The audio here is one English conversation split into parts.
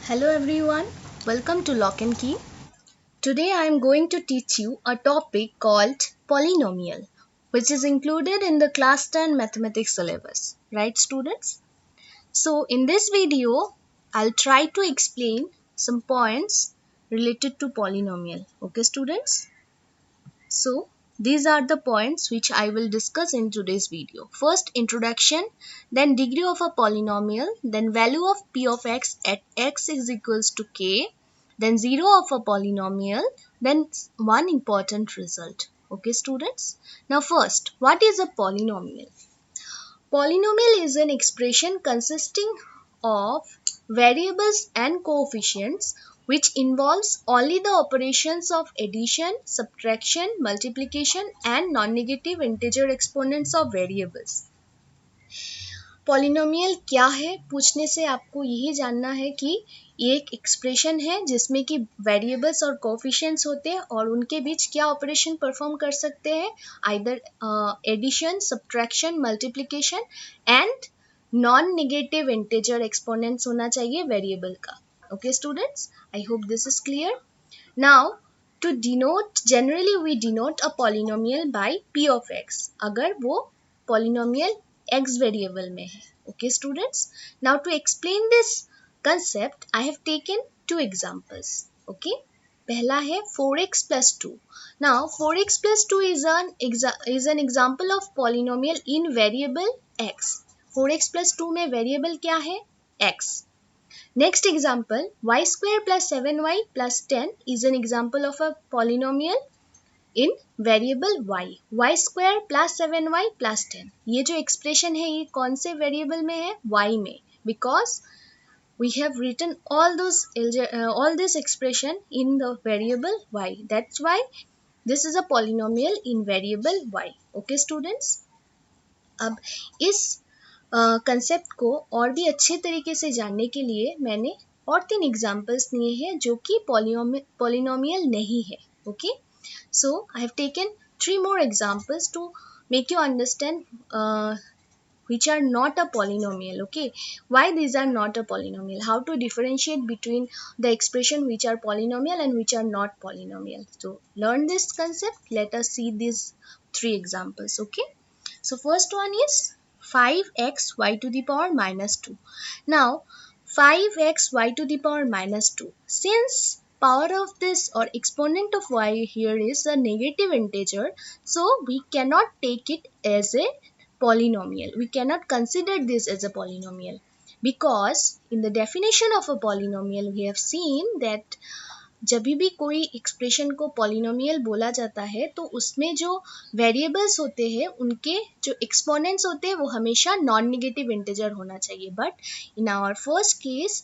Hello everyone, welcome to Lock and Key. Today I am going to teach you a topic called polynomial, which is included in the class 10 mathematics syllabus. Right, students? So, in this video, I'll try to explain some points related to polynomial. Okay, students? So, these are the points which I will discuss in today's video. First, introduction, then degree of a polynomial, then value of p of x at x is equals to k, then 0 of a polynomial, then one important result. Okay, students? Now, first, what is a polynomial? Polynomial is an expression consisting of variables and coefficients which involves only the operations of addition, subtraction, multiplication and non-negative integer exponents of variables. Polynomial क्या है पूछने से आपको यही जानना है कि ये एक एक्सप्रेशन है जिसमें कि वेरिएबल्स और कोफिशिएंट्स होते हैं और उनके बीच क्या ऑपरेशन परफॉर्म कर सकते हैं either addition subtraction multiplication and non negative integer exponents होना चाहिए वेरिएबल का okay students I hope this is clear now to denote generally we denote a polynomial by p of x अगर वो polynomial x variable में है okay students now to explain this concept I have taken two examples okay पहला है 4x plus 2 now 4x plus 2 is an example of polynomial in variable x 4x plus 2 में variable क्या है x Next example, y square plus 7y plus 10 is an example of a polynomial in variable y. y square plus 7y plus 10. ये जो expression है ये कौन से variable में है y में because we have written all this expression in the variable y. That's why this is a polynomial in variable y. Okay students? अब इस कंसेप्ट को और भी अच्छे तरीके से जानने के लिए मैंने और 3 एग्जांपल्स लिए हैं जो कि पॉलिनोमियल नहीं है okay so I have taken 3 more examples to make you understand which are not a polynomial okay why these are not a polynomial how to differentiate between the expression which are polynomial and which are not polynomial so learn this concept let us see these 3 examples okay so first one is 5x y to the power minus 2. Now 5x y to the power minus 2. Since power of this or exponent of y here is a negative integer, so we cannot take it as a polynomial. We cannot consider this as a polynomial because in the definition of a polynomial we have seen that जब भी कोई expression को polynomial बोला जाता है तो उसमें जो वेरिएबल्स होते हैं उनके जो एक्सपोनेंट्स होते हैं वो हमेशा नॉन नेगेटिव इंटीजर होना चाहिए but in our first case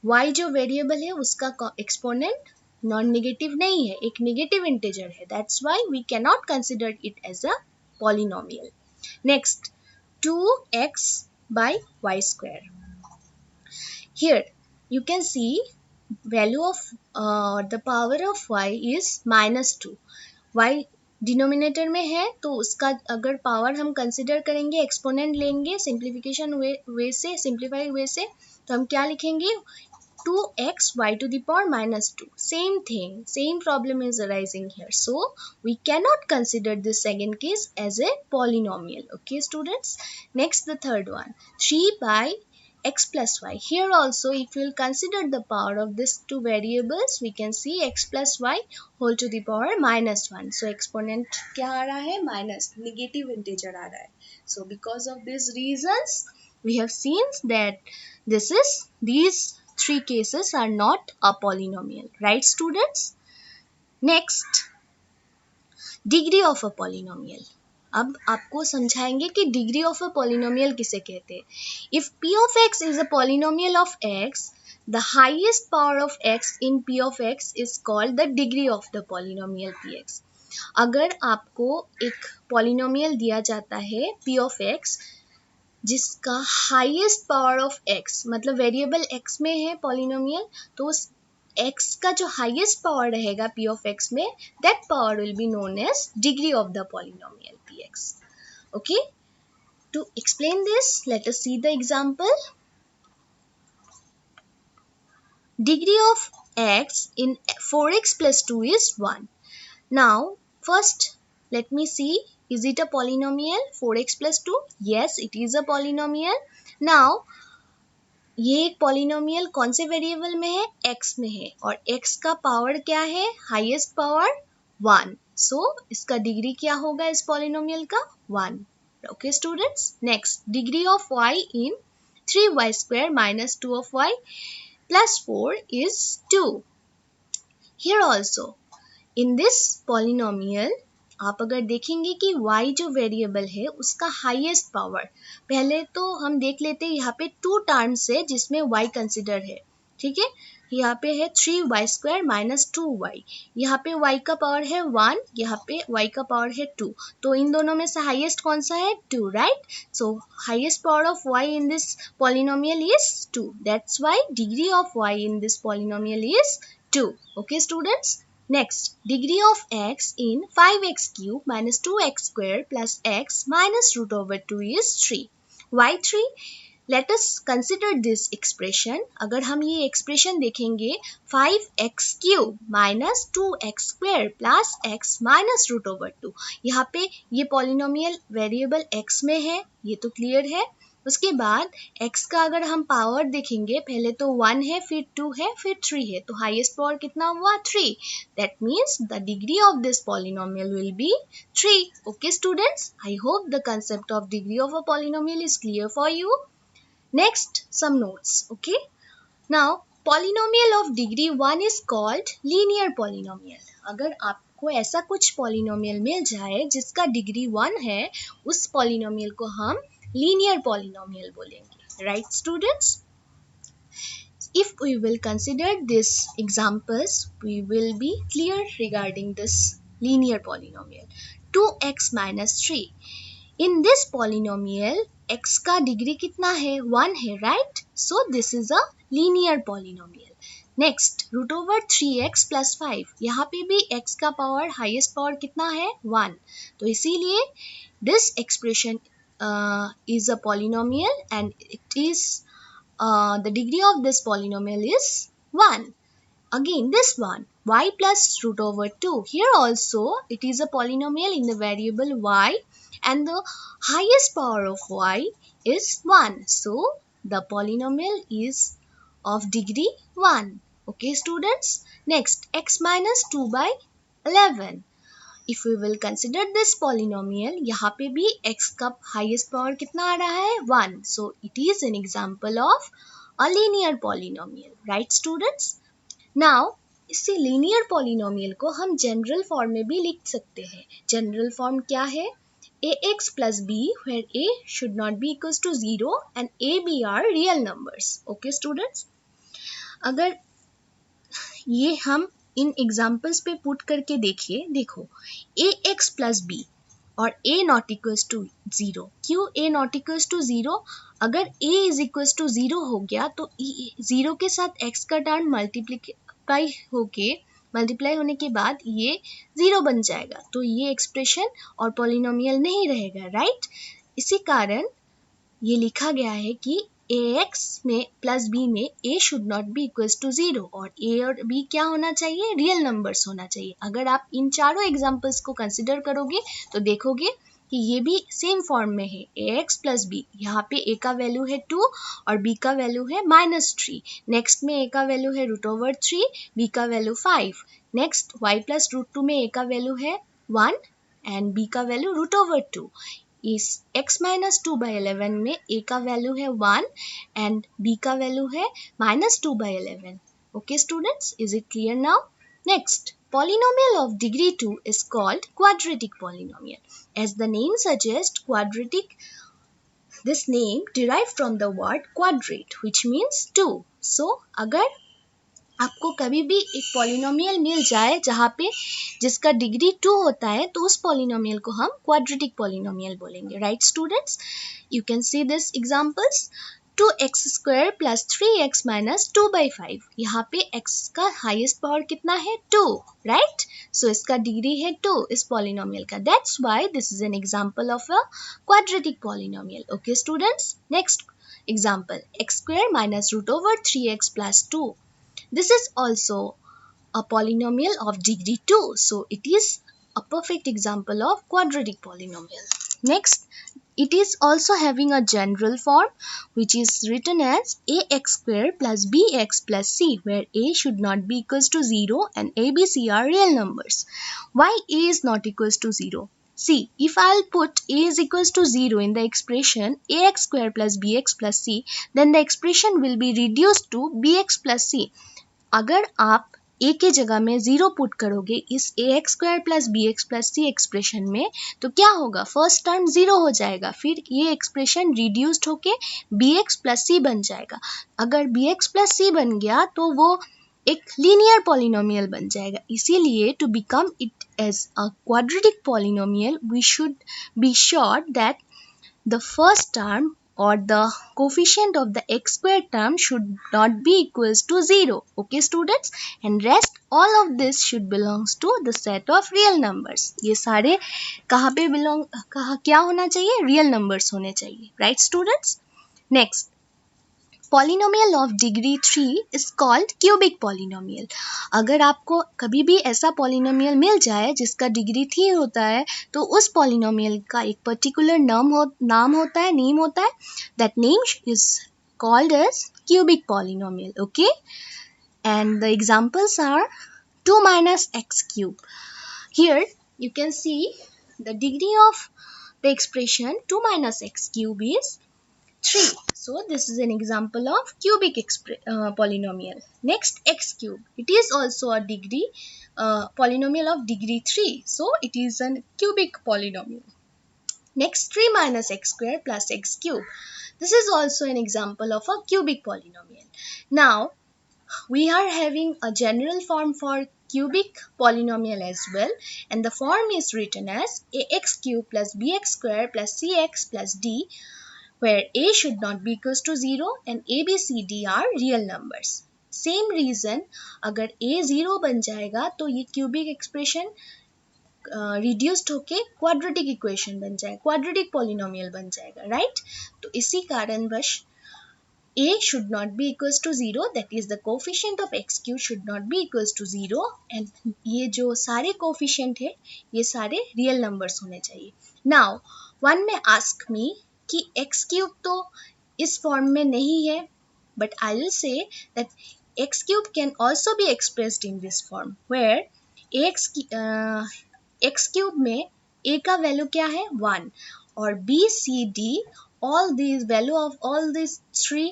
y जो वेरिएबल है उसका एक्सपोनेंट नॉन नेगेटिव नहीं है एक नेगेटिव इंटीजर है that's why we can not consider it as a polynomial next 2x by y square here you can see value of the power of y is minus 2 y denominator में है तो उसका अगर power हम consider करेंगे exponent लेंगे simplification वे से simplified वे से तो हम क्या लिखेंगे 2x y to the power minus 2 same thing same problem is arising here so we cannot consider this second case as a polynomial okay students next the third one 3 by x plus y here also if we will consider the power of these two variables we can see x plus y whole to the power minus 1 so exponent क्या आ रहा है minus negative integer आ रहा है so because of these reasons we have seen that these 3 cases are not a polynomial right students next degree of a polynomial अब आपको समझाएंगे कि degree of a polynomial किसे कहते हैं if p of x is a polynomial of x the highest power of x in p of x is called the degree of the polynomial px अगर आपको एक पॉलिनोमियल दिया जाता है p of x जिसका हाईएस्ट पावर ऑफ x मतलब variable x में है पॉलिनोमियल तो उस x का जो हाईएस्ट पावर रहेगा p of x में that power will be known as degree of the polynomial px okay to explain this let us see the example Degree of x in 4x plus 2 is 1. Now, first let me see, is it a polynomial 4x plus 2? Yes, it is a polynomial. Now, ये एक polynomial कौन से variable में है? x में है, और x का पावर क्या है? Highest power 1. सो इसका डिग्री क्या होगा इस पॉलिनोमियल का? 1. Okay students, next degree of y in 3y square minus 2 of y plus 4 is 2. Here also in this polynomial आप अगर देखेंगे कि y जो वेरिएबल है उसका हाईएस्ट पावर, पहले तो हम देख लेते हैं यहाँ पे 2 टर्म्स है जिसमें y कंसिडर है, ठीक है। यहाँ पे है 3y square minus 2y, यहाँ पे y का पावर है 1, यहाँ पे y का पावर है 2, तो इन दोनों में से हाईएस्ट कौन सा है? 2, right. So highest power of y in this polynomial is 2. That's why degree of y in this polynomial is 2. Okay students. Next, degree of x in 5x cube minus 2x square plus x minus root over 2 is 3. Why 3? Let us consider this expression. अगर हम ये expression देखेंगे 5x cube minus 2x square plus x minus root over 2. यहाँ पे ये polynomial variable x में है, ये तो clear है। उसके बाद x का अगर हम पावर देखेंगे, पहले तो 1 है, फिर 2 है, फिर 3 है, तो हाईएस्ट पावर कितना हुआ? 3. That means the degree of this polynomial will be 3. Okay students, I hope the concept of degree of a polynomial is clear for you. Next, some notes. Okay, now polynomial of degree 1 is called linear polynomial. अगर आपको ऐसा कुछ polynomial मिल जाए जिसका degree 1 है, उस polynomial को हम linear polynomial बोलेंगे, right students? If we will consider these examples, we will be clear regarding this linear polynomial. 2x minus 3. In this polynomial, x का डिग्री कितना है? 1 है, right? So this is a linear polynomial. Next, root over 3x plus 5. यहाँ पे भी x का power, highest power कितना है? 1. तो इसीलिए this expression is a polynomial and it is the degree of this polynomial is 1. Again this one, y plus root over 2. Here also it is a polynomial in the variable y and the highest power of y is 1. So the polynomial is of degree 1. Okay students. Next, x minus 2 by 11. If we will consider this polynomial, यहाँ पे भी x का highest power कितना आ रहा है? 1. So it is an example of a linear polynomial, right students? Now, इसी linear polynomial को हम general form में भी लिख सकते हैं. General form क्या है? ax plus b where a should not be equals to 0 and a, b are real numbers. Okay students? अगर ये हम इन एग्जाम्पल्स पे पुट करके देखिए, देखो ax plus b और a not equals to 0. क्यों a not equals to 0? अगर a is equals to 0 हो गया तो 0 के साथ x का टर्म मल्टीप्लाई होने के बाद ये 0 बन जाएगा, तो ये एक्सप्रेशन और पॉलिनोमियल नहीं रहेगा, राइट? इसी कारण ये लिखा गया है कि ax में प्लस b में a should not be equals to 0 और a और b क्या होना चाहिए? रियल नंबर्स होना चाहिए. अगर आप इन चारों एग्जाम्पल्स को कंसिडर करोगे तो देखोगे कि ये भी सेम फॉर्म में है. ax प्लस b, यहाँ पे a का वैल्यू है 2 और b का वैल्यू है -3. नेक्स्ट में a का वैल्यू है √3, b का वैल्यू 5. नेक्स्ट y प्लस √2 में a का वैल्यू है 1 एंड b का वैल्यू √2. इस x minus 2 by 11 में a का वैल्यू है 1 एंड b का वैल्यू है -2 by 11. Okay students, is it clear now? Next, polynomial of degree 2 is called quadratic polynomial. As the name suggests, quadratic, this name derived from the word quadrate which means 2. So, अगर आपको कभी भी एक polynomial मिल जाए जहाँ पे जिसका degree 2 होता है तो उस पॉलिनोमियल को हम क्वाड्रेटिक पॉलिनोमियल बोलेंगे, right students? You can see this examples. 2x square plus 3x minus 2 by 5. यहाँ पे x का हाईएस्ट पावर कितना है? 2, राइट? सो इसका डिग्री है 2 इस पॉलिनोमियल का. That's why this is an example of a quadratic polynomial. Okay students, next example, x square minus √3x plus 2. This is also a polynomial of degree 2. So it is a perfect example of quadratic polynomial. Next, it is also having a general form which is written as ax square plus bx plus c, where a should not be equals to 0 and a, b, c are real numbers. Why a is not equals to 0? See, if I'll put a is equals to 0 in the expression ax square plus bx plus c, then the expression will be reduced to bx plus c. अगर आप a के जगह में 0 put करोगे इस ax square plus b x plus c expression में, तो क्या होगा, फर्स्ट टर्म 0 हो जाएगा, फिर ये एक्सप्रेशन रिड्यूस्ड होके bx प्लस सी बन जाएगा. अगर bx प्लस सी बन गया तो वो एक लीनियर पॉलिनोमियल बन जाएगा. इसीलिए to become it as a quadratic polynomial we should be sure that the first term or the coefficient of the x square term should not be equals to 0. Okay students, and rest all of this should belongs to the set of real numbers. ये सारे कहाँ पे belong, कहाँ क्या होना चाहिए, real numbers होने चाहिए, right students? Next, polynomial of degree 3 is called cubic polynomial. अगर आपको कभी भी ऐसा पॉलिनोमियल मिल जाए जिसका डिग्री 3 होता है, तो उस पॉलिनोमियल का एक पर्टिकुलर नाम होता है, नेम होता है. That name is called as cubic polynomial. Okay, and the examples are 2 minus x cube. Here you can see the degree of the expression 2 minus x cube is 3. So this is an example of cubic polynomial. Next, x cube. It is also a degree polynomial of degree 3. So it is a cubic polynomial. Next, 3 minus x square plus x cube. This is also an example of a cubic polynomial. Now, we are having a general form for cubic polynomial as well, and the form is written as ax cube plus bx square plus cx plus d, where a should not be equals to 0 and a, b, c, d are real numbers. Same reason, अगर a 0 बन जाएगा तो ये cubic expression reduced होके quadratic equation बन जाएगा, quadratic polynomial बन जाएगा, right? तो इसी कारणवश a should not be equals to 0, that is the coefficient of x cube should not be equals to 0, and ये जो सारे coefficient है ये सारे real numbers होने चाहिए. Now one may ask me कि x cube तो इस फॉर्म में नहीं है, but I will say that x cube can also be expressed in this form, where x cube में a का वैल्यू क्या है 1 और b, c, d all these value of all these three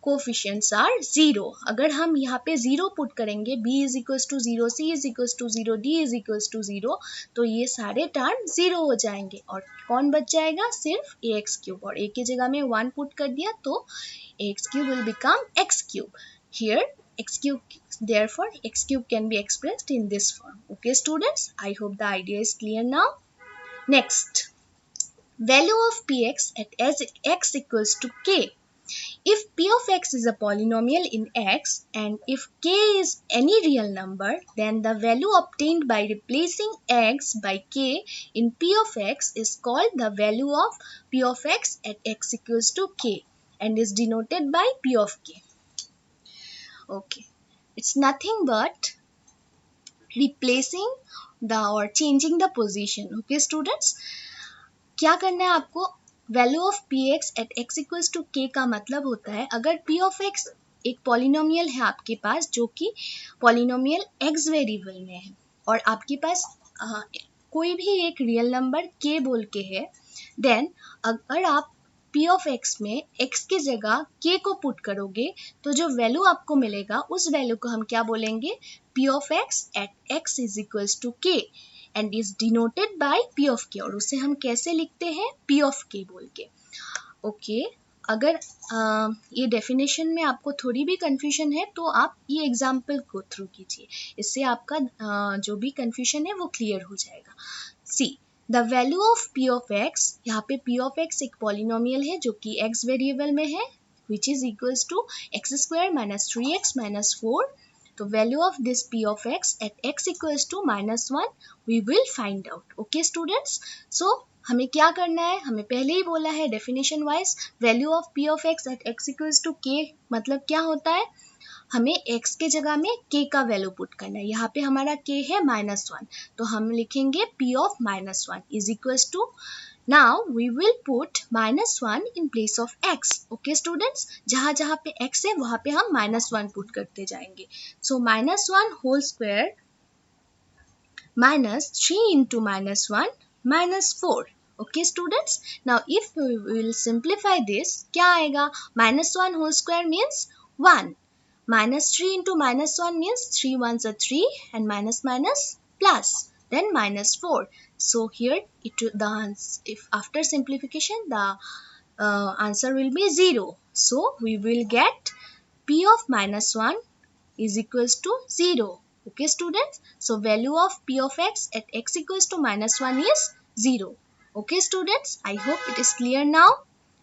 coefficients are 0. अगर हम यहाँ पे 0 put करेंगे, b is equals to 0, c is equals to 0, d is equals to 0, तो ये सारे टर्म 0 हो जाएंगे और कौन बच जाएगा, सिर्फ ax क्यूब. और a की जगह में 1 पुट कर दिया तो ax cube will become x cube. Here x cube, therefore x cube can be expressed in this form. Okay students, I hope the idea is clear now. Next, value of px at x equals to k. If p of x is a polynomial in x and if k is any real number, then the value obtained by replacing x by k in p of x is called the value of p of x at x equals to k and is denoted by p of k. Okay, it's nothing but replacing the or changing the position. Okay students, क्या करना है आपको, value of P X at X equals to K का मतलब होता है, अगर P of X एक पॉलिनोमियल है आपके पास जो कि पॉलिनोमियल एक्स वेरिएबल में है और आपके पास कोई भी एक रियल नंबर के बोल के है, देन अगर आप पी ऑफ एक्स में एक्स की जगह के को पुट करोगे तो जो वैल्यू आपको मिलेगा उस वैल्यू को हम क्या बोलेंगे, P of X at X is equals to K and is denoted by p of k, और उसे हम कैसे लिखते हैं, p of k बोल के. ओके, अगर ये डेफिनेशन में आपको थोड़ी भी कंफ्यूजन है तो आप ये एग्जाम्पल को थ्रू कीजिए, इससे आपका जो भी कंफ्यूजन है वो क्लियर हो जाएगा. See, the value of p of x, यहाँ पे p of x एक पॉलिनोमियल है जो कि x वेरिएबल में है, which is equals to x square minus 3x minus 4. तो value of this p of x at x equals to -1 we will find out. Okay students, so हमें क्या करना है, हमें पहले ही बोला है definition wise, value of p of x at x equals to k मतलब क्या होता है, हमें x के जगह में k का वैल्यू पुट करना है। यहाँ पे हमारा k है -1, तो हम लिखेंगे p of -1 is equals to, now we will put -1 in place of x. Okay students, जहाँ जहाँ पे x है वहाँ पे हम -1 पुट करते जाएंगे. So -1 whole square minus 3 into -1 -4. Okay students, now if we will simplify this, क्या आएगा? -1 whole square means 1. -3 into -1 means 3 ones are 3 and minus minus plus, then -4. So here if after simplification the answer will be 0. So we will get p of -1 is equals to 0. Okay students, so value of p of x at x equals to -1 is 0. Okay students, I hope it is clear now.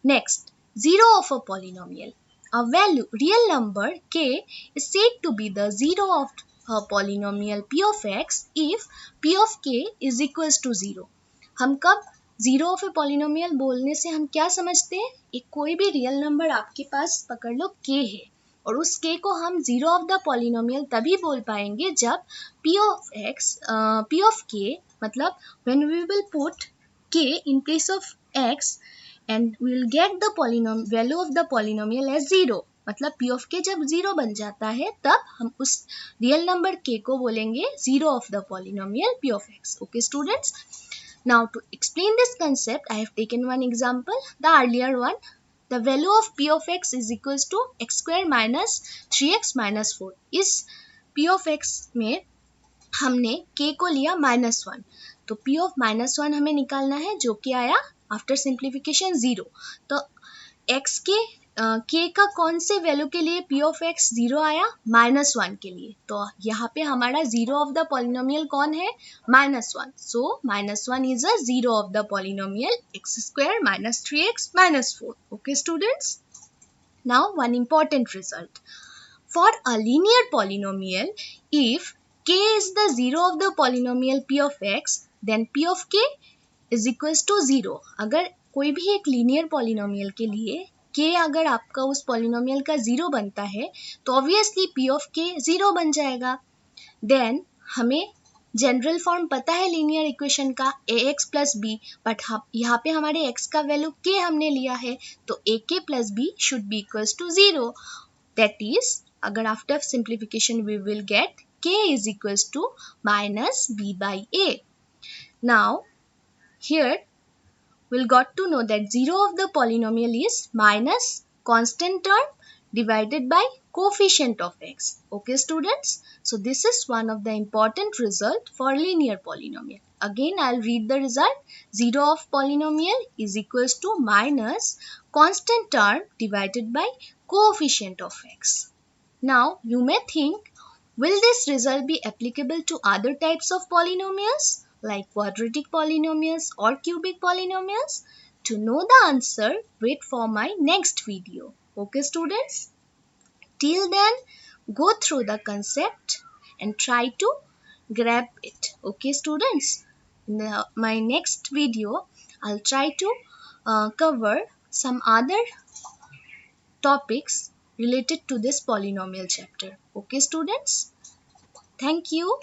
Next, 0 of a polynomial. A value, real number k is said to be the 0 of a polynomial p of x if p of k is equals to 0. हम कब zero of a polynomial बोलने से हम क्या समझते हैं? एक कोई भी रियल नंबर आपके पास पकड़ लो k है, और उस k को हम जीरो ऑफ द पॉलिनोमियल तभी बोल पाएंगे जब p of k, मतलब when we will put k in place of x and we will get the value of the polynomial as 0. मतलब p of k जब 0 बन जाता है तब हम उस रियल नंबर k को बोलेंगे zero of the polynomial p of x. Okay students, now to explain this concept I have taken one example, the earlier one. The value of p of x is equals to x square minus 3x minus 4. इस p of x में हमने k को लिया -1, तो p of -1 हमें निकालना है जो कि आया आफ्टर सिंप्लीफिकेशन 0. तो x के k का कौन से वैल्यू के लिए p of x 0 आया? -1 के लिए. तो यहाँ पे हमारा जीरो ऑफ द पॉलिनोमियल कौन है? -1. सो -1 is a zero of the polynomial x square minus 3x minus 4. Okay students, now one important result. For a linear polynomial, if k is the zero of the polynomial p of x, then p of k is equals to 0. अगर कोई भी एक linear polynomial के लिए k अगर आपका उस polynomial का 0 बनता है तो ऑब्वियसली p of k 0 बन जाएगा. देन हमें जनरल फॉर्म पता है लीनियर इक्वेशन का ax प्लस बी, बट यहाँ पे हमारे x का वैल्यू k हमने लिया है, तो ak plus b should be equals to 0. That is, अगर after simplification we will get k is equals to minus b by a. Now here we'll got to know that 0 of the polynomial is minus constant term divided by coefficient of x. Okay students, so this is one of the important result for linear polynomial. Again I'll read the result. 0 of polynomial is equals to minus constant term divided by coefficient of x. Now you may think, will this result be applicable to other types of polynomials like quadratic polynomials or cubic polynomials? To know the answer, wait for my next video. Okay students? Till then, go through the concept and try to grab it. Okay students? In my next video, I'll try to cover some other topics related to this polynomial chapter. Okay students? Thank you.